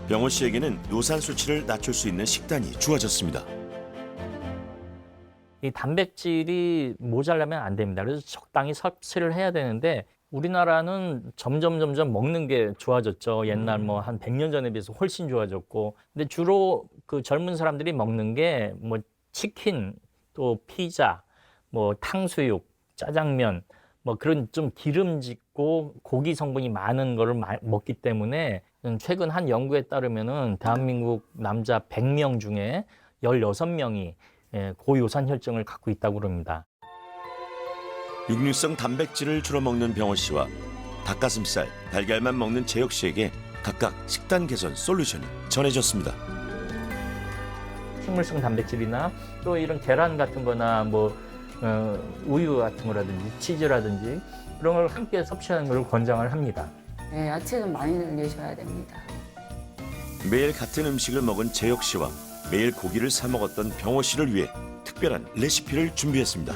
S1: 병호 씨에게는 요산 수치를 낮출 수 있는 식단이 주어졌습니다.
S5: 이 단백질이 모자라면 안 됩니다. 그래서 적당히 섭취를 해야 되는데 우리나라는 점점 먹는 게 좋아졌죠. 옛날 뭐 한 100년 전에 비해서 훨씬 좋아졌고. 근데 주로 그 젊은 사람들이 먹는 게 뭐 치킨, 또 피자, 뭐 탕수육, 짜장면, 뭐 그런 좀 기름지고 고기 성분이 많은 거를 먹기 때문에 최근 한 연구에 따르면은 대한민국 남자 100명 중에 16명이 고요산 혈증을 갖고 있다고 그럽니다.
S1: 육류성 단백질을 주로 먹는 병호 씨와 닭가슴살, 달걀만 먹는 재혁 씨에게 각각 식단 개선 솔루션이 전해졌습니다.
S5: 식물성 단백질이나 또 이런 계란 같은 거나 뭐 우유 같은 거라든지 치즈라든지 그런 걸 함께 섭취하는 걸 권장을 합니다.
S4: 네, 야채 좀 많이 늘리셔야 됩니다.
S1: 매일 같은 음식을 먹은 재혁 씨와 매일 고기를 사 먹었던 병호 씨를 위해 특별한 레시피를 준비했습니다.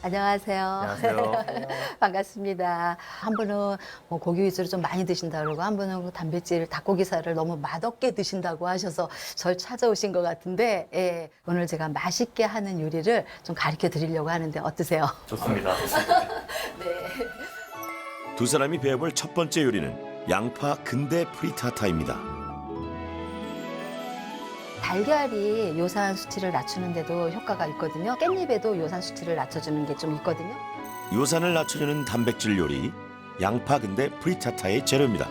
S9: 안녕하세요.
S5: 안녕하세요.
S9: 반갑습니다. 한 분은 뭐 고기 위주로 좀 많이 드신다 그러고 한 분은 단백질 닭고기살을 너무 맛없게 드신다고 하셔서 절 찾아오신 것 같은데 예, 오늘 제가 맛있게 하는 요리를 좀 가르쳐 드리려고 하는데 어떠세요?
S3: 좋습니다.
S9: 네.
S1: 두 사람이 배워볼 첫 번째 요리는 양파 근대 프리타타입니다.
S9: 달걀이 요산 수치를 낮추는데도 효과가 있거든요. 깻잎에도 요산 수치를 낮춰주는 게 좀 있거든요.
S1: 요산을 낮춰주는 단백질 요리 양파 근대 프리타타의 재료입니다.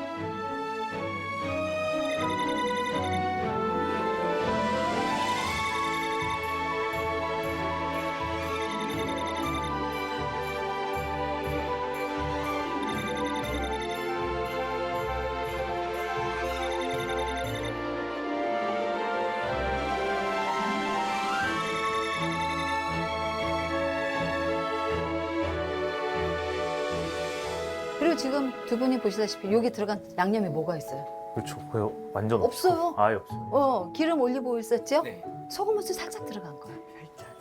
S9: 그리고 지금 두 분이 보시다시피 여기 들어간 양념이 뭐가 있어요?
S3: 그렇죠. 거의 완전
S9: 없어요.
S3: 아예 없어요.
S9: 기름 올리브 오일 썼죠?
S2: 네.
S9: 소금 후추 살짝 들어간 거예요.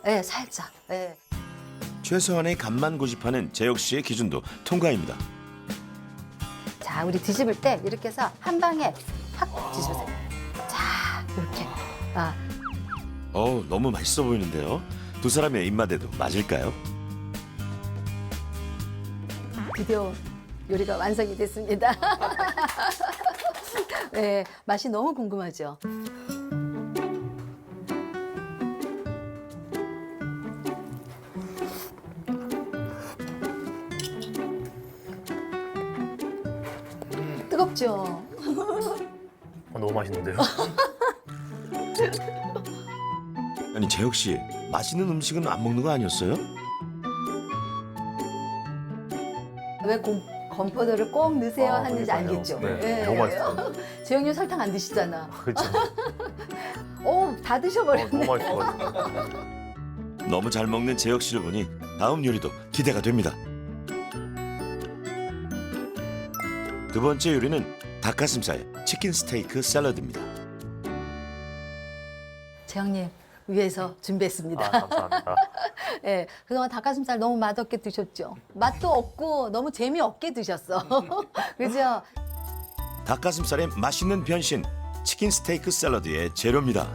S9: 네, 살짝. 네.
S1: 최소한의 간만 고집하는 재혁 씨의 기준도 통과입니다.
S9: 자, 우리 뒤집을 때 이렇게 해서 한 방에 확 뒤집으세요. 자, 이렇게. 아,
S1: 너무 맛있어 보이는데요. 두 사람의 입맛에도 맞을까요?
S9: 드디어 요리가 완성이 됐습니다. 네, 맛이 너무 궁금하죠? 뜨겁죠?
S3: 너무 맛있는데요?
S1: 아니 재혁 씨 맛있는 음식은 안 먹는 거 아니었어요?
S9: 왜 건포도를 꼭 넣으세요 하는지
S3: 그러니까요.
S9: 알겠죠?
S3: 네, 너무 맛있어요.
S9: 재영님 설탕 안 드시잖아.
S3: 그렇죠.
S9: 다 드셔버렸네.
S3: 너무 맛있어요.
S1: 너무 잘 먹는 재혁 씨를 보니 다음 요리도 기대가 됩니다. 두 번째 요리는 닭가슴살 치킨 스테이크 샐러드입니다.
S9: 재영님 위해서 준비했습니다.
S3: 아, 감사합니다.
S9: 예, 그동안 닭가슴살 너무 맛없게 드셨죠? 맛도 없고 너무 재미없게 드셨어. 그죠?
S1: 닭가슴살의 맛있는 변신 치킨 스테이크 샐러드의 재료입니다.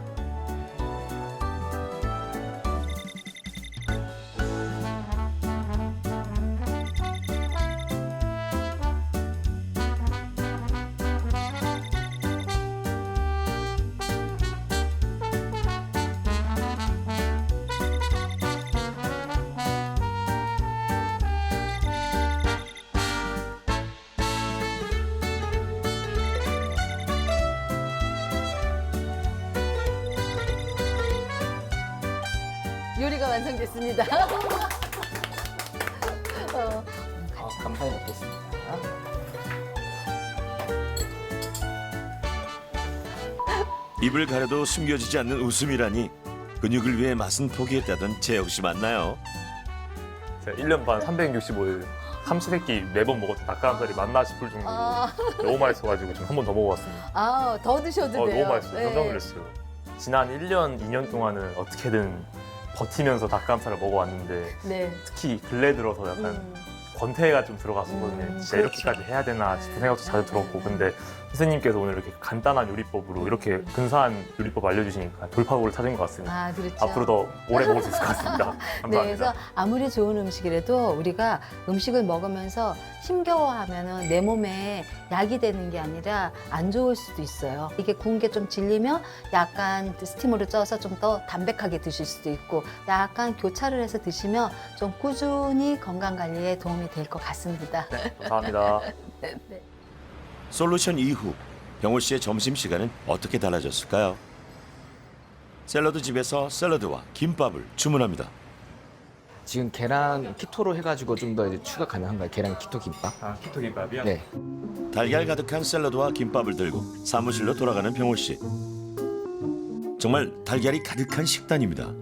S9: 요리가 완성됐습니다.
S2: 감사히 먹겠습니다.
S1: 입을 가려도 숨겨지지 않는 웃음이라니 근육을 위해 맛은 포기했다던 재혁 씨 맞나요?
S3: 제가 1년 반 365일 삼시세끼 매번 먹어도 닭가슴살이 맞나 싶을 정도로
S9: 아,
S3: 너무 맛있어가지고 지금 한 번 더 먹어봤습니다.
S9: 아, 더 드셔도 돼요.
S3: 너무 맛있어요. 깜짝 놀랐어요. 지난 1년, 2년 동안은 어떻게든 버티면서 닭가슴살을 먹어왔는데
S9: 네.
S3: 특히 근래 들어서 약간 권태가 좀 들어갔었거든요. 진짜
S9: 그렇죠.
S3: 이렇게까지 해야 되나 싶은 생각도 자주 들었고, 근데 선생님께서 오늘 이렇게 간단한 요리법으로 이렇게 근사한 요리법 알려주시니까 돌파구를 찾은 것 같습니다.
S9: 아, 그렇죠.
S3: 앞으로 더 오래 먹을 수 있을 것 같습니다. 감사합니다.
S9: 네, 그래서 아무리 좋은 음식이라도 우리가 음식을 먹으면서 힘겨워하면은 내 몸에 약이 되는 게 아니라 안 좋을 수도 있어요. 이게 구운 게 좀 질리면 약간 스팀으로 쪄서 좀 더 담백하게 드실 수도 있고, 약간 교차를 해서 드시면 좀 꾸준히 건강 관리에 도움이 될 것 같습니다.
S3: 감사합니다.
S1: 솔루션 이후 병호 씨의 점심시간은 어떻게 달라졌을까요? 샐러드 집에서 샐러드와 김밥을 주문합니다.
S2: 지금 계란 키토로 해가지고 좀 더 추가 가능한가요? 계란 키토 김밥?
S3: 아, 키토 김밥이요?
S2: 네.
S1: 달걀 가득한 샐러드와 김밥을 들고 사무실로 돌아가는 병호 씨. 정말 달걀이 가득한 식단입니다.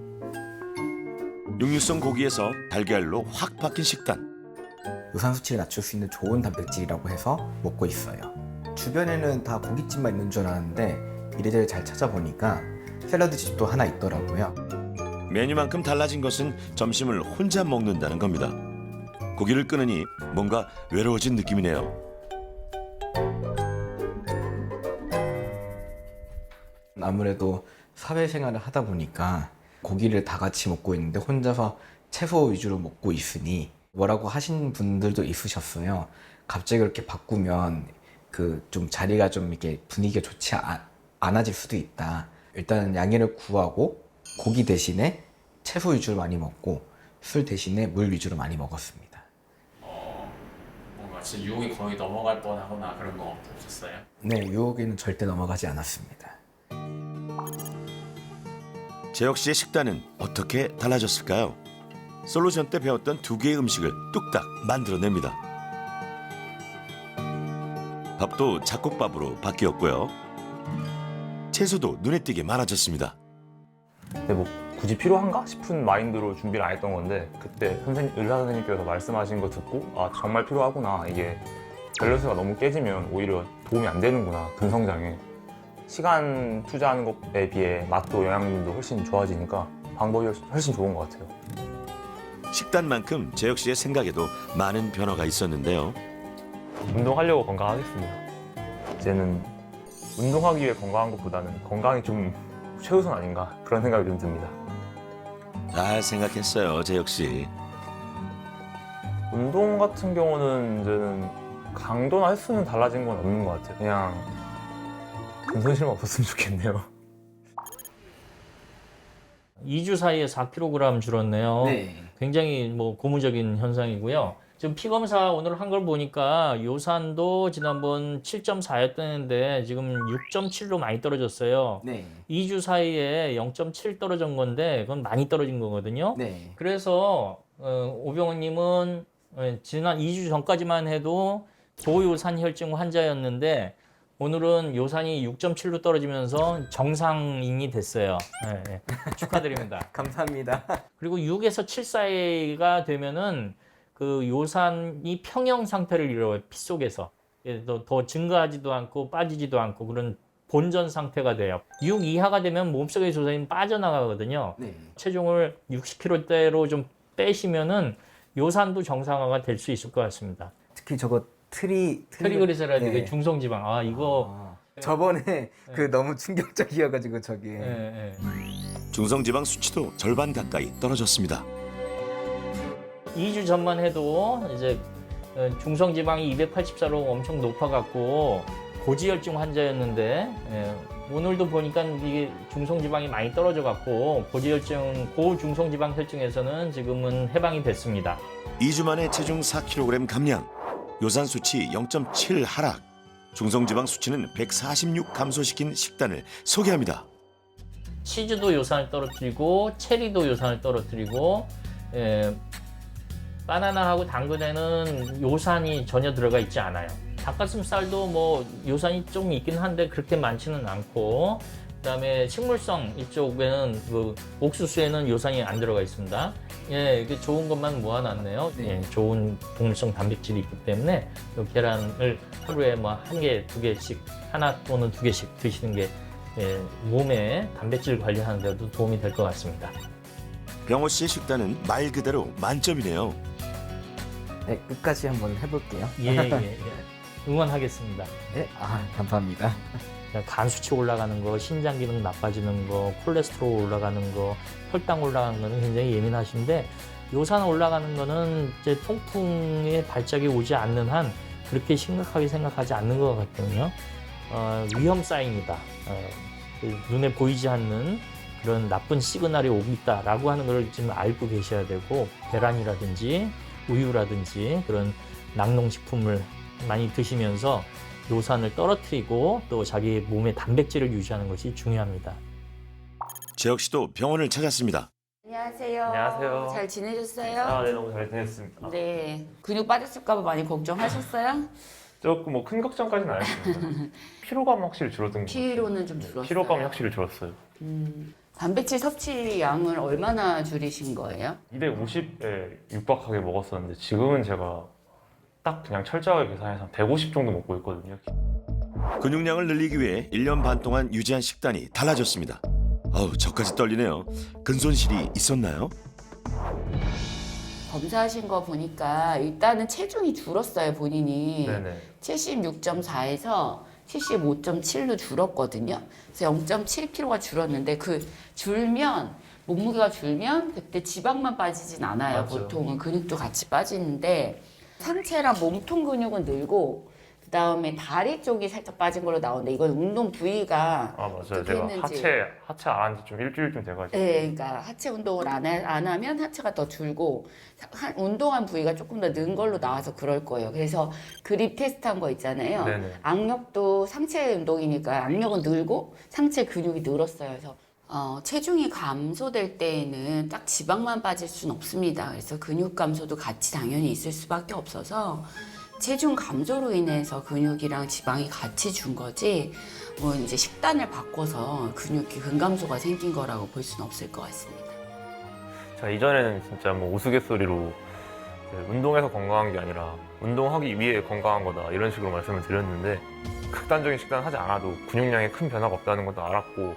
S1: 육류성 고기에서 달걀로 확 바뀐 식단.
S2: 유산 수치를 낮출 수 있는 좋은 단백질이라고 해서 먹고 있어요. 주변에는 다 고깃집만 있는 줄 알았는데 이래저래 잘 찾아보니까 샐러드 집도 하나 있더라고요.
S1: 메뉴만큼 달라진 것은 점심을 혼자 먹는다는 겁니다. 고기를 끊으니 뭔가 외로워진 느낌이네요.
S2: 아무래도 사회생활을 하다 보니까 고기를 다 같이 먹고 있는데 혼자서 채소 위주로 먹고 있으니 뭐라고 하신 분들도 있으셨어요. 갑자기 그렇게 바꾸면 그 좀 자리가 좀 이렇게 분위기가 좋지 않아질 수도 있다. 일단 양해를 구하고 고기 대신에 채소 위주로 많이 먹고 술 대신에 물 위주로 많이 먹었습니다.
S5: 뭔가 진짜 유혹이 거의 넘어갈 뻔하거나 그런 거 없으셨어요?
S2: 네, 유혹에는 절대 넘어가지 않았습니다.
S1: 재혁 씨의 식단은 어떻게 달라졌을까요? 솔루션 때 배웠던 두 개의 음식을 뚝딱 만들어냅니다. 밥도 잡곡밥으로 바뀌었고요. 채소도 눈에 띄게 많아졌습니다.
S3: 근데 뭐 굳이 필요한가 싶은 마인드로 준비를 안 했던 건데, 그때 의사 선생님께서 말씀하신 거 듣고 아 정말 필요하구나. 이게 밸런스가 너무 깨지면 오히려 도움이 안 되는구나, 근성장에. 시간 투자하는 것에 비해 맛도 영양도 훨씬 좋아지니까 방법이 훨씬 좋은 것 같아요.
S1: 식단만큼 재혁 씨의 생각에도 많은 변화가 있었는데요.
S3: 운동하려고 건강하겠습니다. 이제는 운동하기 위해 건강한 것보다는 건강이 좀 최우선 아닌가, 그런 생각이 좀 듭니다.
S1: 잘 생각했어요, 재혁 씨.
S3: 운동 같은 경우는 이제는 강도나 횟수는 달라진 건 없는 것 같아요. 그냥 근손실만 없었으면 좋겠네요.
S5: 2주 사이에 4kg 줄었네요.
S2: 네.
S5: 굉장히 뭐 고무적인 현상이고요. 지금 피 검사 오늘 한 걸 보니까 요산도 지난번 7.4였다는데 지금 6.7로 많이 떨어졌어요.
S2: 네.
S5: 2주 사이에 0.7 떨어진 건데 그건 많이 떨어진 거거든요.
S2: 네.
S5: 그래서 오병호님은 지난 2주 전까지만 해도 고요산 혈증 환자였는데 오늘은 요산이 6.7로 떨어지면서 정상인이 됐어요. 네, 네. 축하드립니다.
S2: 감사합니다.
S5: 그리고 6에서 7 사이가 되면은 그 요산이 평형 상태를 이뤄요. 피 속에서. 더 증가하지도 않고 빠지지도 않고 그런 본전 상태가 돼요. 6 이하가 되면 몸속의 요산이 빠져나가거든요.
S2: 네.
S5: 체중을 60kg대로 좀 빼시면은 요산도 정상화가 될 수 있을 것 같습니다.
S2: 특히 저거
S5: 트리그리세라이드,
S2: 네.
S5: 중성지방. 아, 이거.
S2: 저번에 그 너무 충격적이어가지고 저게.
S5: 예, 예.
S1: 중성지방 수치도 절반 가까이 떨어졌습니다.
S5: 2주 전만 해도 이제 중성지방이 284로 엄청 높아갖고 고지혈증 환자였는데, 오늘도 보니까 이게 중성지방이 많이 떨어져갖고 고지혈증, 고중성지방 혈증에서는 지금은 해방이 됐습니다.
S1: 2주 만에 체중 4kg 감량, 요산 수치 0.7 하락, 중성지방 수치는 146 감소시킨 식단을 소개합니다.
S5: 치즈도 요산을 떨어뜨리고 체리도 요산을 떨어뜨리고 바나나하고 당근에는 요산이 전혀 들어가 있지 않아요. 닭가슴살도 뭐 요산이 좀 있긴 한데 그렇게 많지는 않고, 그다음에 식물성 이쪽에는 그 옥수수에는 요산이 안 들어가 있습니다. 예, 이게 좋은 것만 모아놨네요. 예, 좋은 동물성 단백질이 있기 때문에 이 계란을 하루에 뭐 1개, 2개씩, 하나 또는 2개씩 드시는 게 몸에 단백질 관리하는 데도 도움이 될 것 같습니다.
S1: 병호 씨의 식단은 말 그대로 만점이네요.
S2: 네, 끝까지 한번 해볼게요.
S5: 예. 응원하겠습니다.
S2: 네, 감사합니다.
S5: 간 수치 올라가는 거, 신장 기능 나빠지는 거, 콜레스테롤 올라가는 거, 혈당 올라가는 거는 굉장히 예민하신데, 요산 올라가는 거는 이제 통풍의 발작이 오지 않는 한 그렇게 심각하게 생각하지 않는 것 같거든요. 위험 사인이다. 눈에 보이지 않는 그런 나쁜 시그널이 오고 있다라고 하는 걸 지금 알고 계셔야 되고, 계란이라든지 우유라든지 그런 낙농식품을 많이 드시면서 요산을 떨어뜨리고 또 자기 몸의 단백질을 유지하는 것이 중요합니다.
S1: 재혁 씨도 병원을 찾았습니다.
S4: 안녕하세요.
S3: 안녕하세요.
S4: 잘 지내셨어요?
S3: 아, 네, 너무 잘 지냈습니다.
S4: 네. 근육 빠졌을까봐 많이 걱정하셨어요?
S3: 조금 뭐 큰 걱정까지는 안 했습니다. 피로감은 확실히 줄어든 것 같아요.
S4: 피로는 좀 줄었어요.
S3: 피로감이 확실히 줄었어요.
S4: 단백질 섭취 양을 얼마나 줄이신 거예요?
S3: 250에 육박하게 먹었었는데 지금은 제가 딱 그냥 철저하게 계산해서 150 정도 먹고 있거든요.
S1: 근육량을 늘리기 위해 1년 반 동안 유지한 식단이 달라졌습니다. 저까지 떨리네요. 근손실이 있었나요?
S4: 검사하신 거 보니까 일단은 체중이 줄었어요, 본인이.
S3: 네네.
S4: 76.4에서 75.7로 줄었거든요. 그래서 0.7kg가 줄었는데 몸무게가 줄면 그때 지방만 빠지진 않아요.
S3: 맞죠.
S4: 보통은 근육도 같이 빠지는데 상체랑 몸통 근육은 늘고 그다음에 다리 쪽이 살짝 빠진 걸로 나오는데 이건 운동 부위가
S3: 아, 맞아요.
S4: 어떻게
S3: 제가
S4: 했는지.
S3: 하체 안 한 지 좀 일주일쯤 돼가지고.
S4: 네, 그러니까 하체 운동을 안 하면 하체가 더 줄고 운동한 부위가 조금 더 는 걸로 나와서 그럴 거예요. 그래서 그립 테스트한 거 있잖아요.
S3: 네네.
S4: 악력도 상체 운동이니까 악력은 늘고 상체 근육이 늘었어요. 그래서 체중이 감소될 때에는 딱 지방만 빠질 수는 없습니다. 그래서 근육 감소도 같이 당연히 있을 수밖에 없어서 체중 감소로 인해서 근육이랑 지방이 같이 준 거지 뭐 이제 식단을 바꿔서 근감소가 생긴 거라고 볼 수는 없을 것 같습니다.
S3: 제가 이전에는 진짜 뭐 우스갯소리로 운동해서 건강한 게 아니라 운동하기 위해 건강한 거다 이런 식으로 말씀을 드렸는데, 극단적인 식단 하지 않아도 근육량에 큰 변화가 없다는 것도 알았고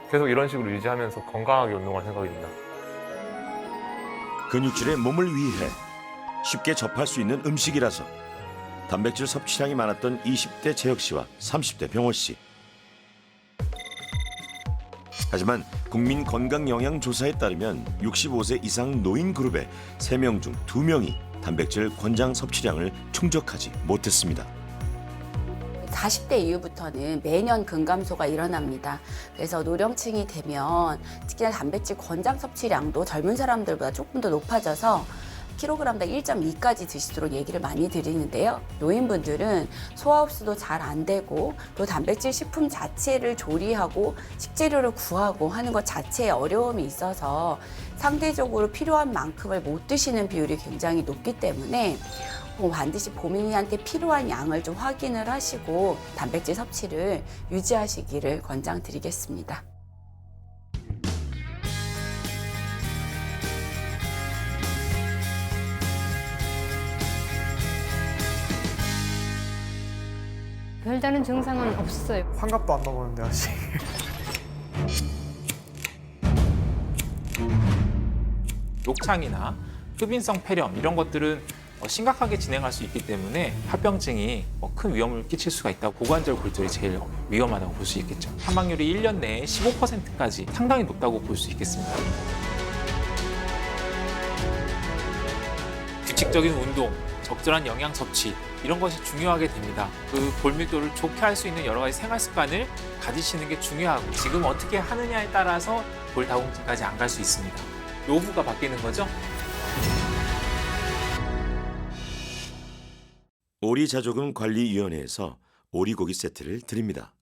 S3: 계속 이런 식으로 유지하면서 건강하게 운동할 생각입니다.
S1: 근육질의 몸을 위해 쉽게 접할 수 있는 음식이라서 단백질 섭취량이 많았던 20대 재혁 씨와 30대 병호 씨. 하지만 국민건강영양조사에 따르면 65세 이상 노인 그룹의 3명 중 2명이 단백질 권장 섭취량을 충족하지 못했습니다.
S4: 40대 이후부터는 매년 근감소가 일어납니다. 그래서 노령층이 되면 특히나 단백질 권장 섭취량도 젊은 사람들보다 조금 더 높아져서 킬로그램당 1.2까지 드시도록 얘기를 많이 드리는데요. 노인분들은 소화 흡수도 잘 안 되고 또 단백질 식품 자체를 조리하고 식재료를 구하고 하는 것 자체에 어려움이 있어서 상대적으로 필요한 만큼을 못 드시는 비율이 굉장히 높기 때문에 반드시 본인한테 필요한 양을 좀 확인을 하시고 단백질 섭취를 유지하시기를 권장드리겠습니다.
S10: 별다른 증상은 없어요.
S11: 환갑도 안 넘었는데 아직.
S12: 녹창이나 흡인성 폐렴 이런 것들은 심각하게 진행할 수 있기 때문에 합병증이 큰 위험을 끼칠 수가 있다고 고관절 골절이 제일 위험하다고 볼 수 있겠죠. 사망률이 1년 내에 15%까지 상당히 높다고 볼 수 있겠습니다. 규칙적인 운동, 적절한 영양 섭취 이런 것이 중요하게 됩니다. 그 골밀도를 좋게 할 수 있는 여러 가지 생활 습관을 가지시는 게 중요하고 지금 어떻게 하느냐에 따라서 골다공증까지 안 갈 수 있습니다. 노후가 바뀌는 거죠.
S1: 오리자조금 관리위원회에서 오리고기 세트를 드립니다.